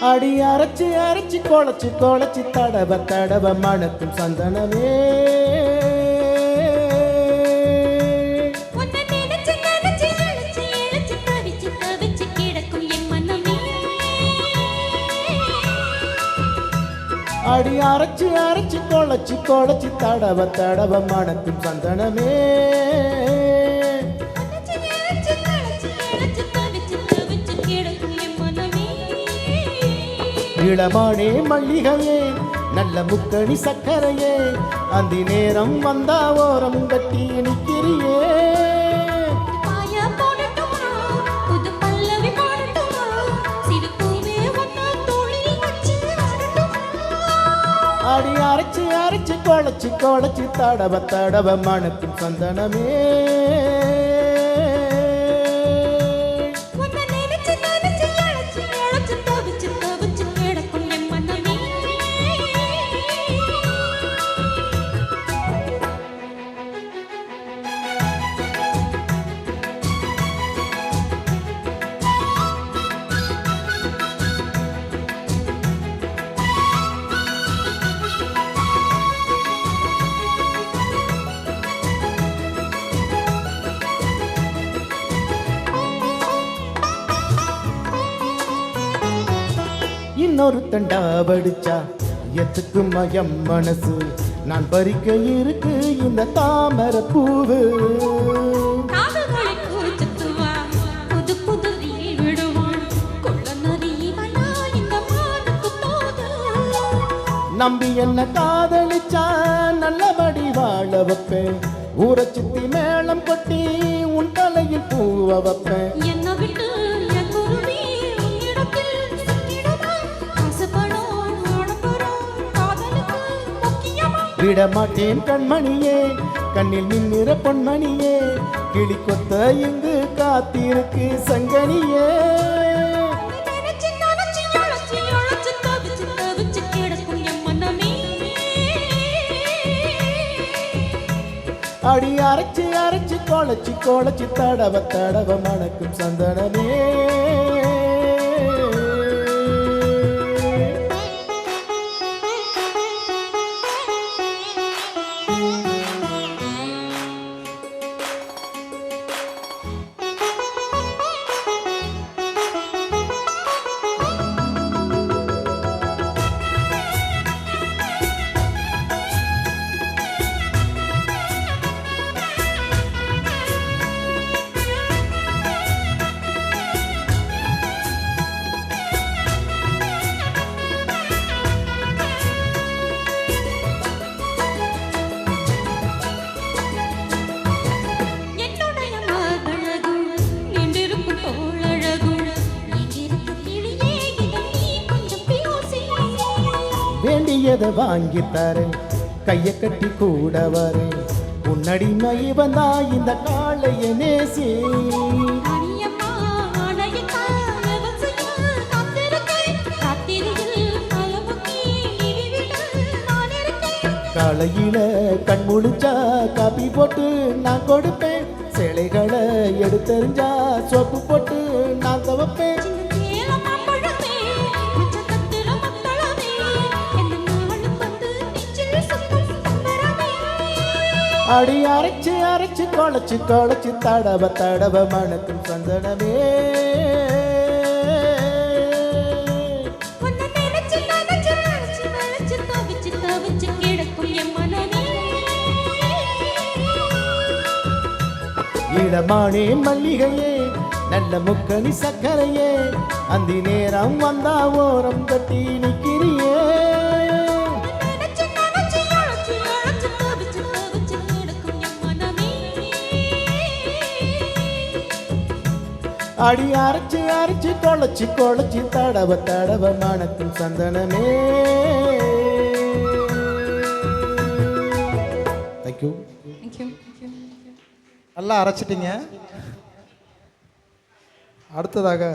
அடி அரைச்சி அரைச்சி குழச்சி குழச்சி தடவ தடவ மணக்கும் சந்தனமே அடி அரைச்சி அரைச்சி குழச்சி குழச்சி தடவ தடவ மணக்கும் சந்தனமே இளமானே மல்லிகையே நல்ல முக்கணி சக்கரையே அந்த நேரம் வந்தா ஓரம் கட்டி நிற்கிறியே அடி அரைச்சி அரைச்சி குழச்சி குழச்சி தடவ தடவ மணக்கும் சந்தனமே இன்னொரு தண்டா படிச்சா எத்துக்கு மயம் மனசு நான் பறிக்க இருக்கு இந்த தாமரை பூவு நம்பி என்ன காதலிச்சா நல்லபடி வாழ வைப்பேன் ஊரை சுத்தி மேளம் கொட்டி உன் தலையில் பூவ வைப்பேன் விட மாட்டேன் கண்மணியே கண்ணில் மின்னிற பொன்மணியே கிளி கொத்த இங்கு காத்திருக்கு சங்கனியே அடி அரைச்சி அரைச்சி குழச்சி குழச்சி தடவ தடவ மணக்கும் சந்தனமே வேண்டியதை வாங்கி தரேன் கையை கட்டி கூட வரேன் உன்னடி மை வந்தா இந்த காளைய நேசி காலையில கண் முழிச்சா காப்பி போட்டு நான் கொடுப்பேன் சிலைகளை எடுத்தெறிஞ்சா சோப்பு போட்டு நான் துவைப்பேன் அடி அரைச்சி அரைச்சி குழச்சி குழச்சி தடவ தடவ மணக்கும் சந்தனமே இளமானே மல்லிகையே நல்ல முக்கணி சக்கரையே அந்த நேரம் வந்தா ஓரம் கட்டி நிற்கிறியே அடி அரைச்சி அரைச்சி குழச்சி குழச்சி தடவ தடவ மணக்கும் சந்தனமே தேங்க்யூ நல்லா அரைச்சிட்டீங்க அடுத்ததாக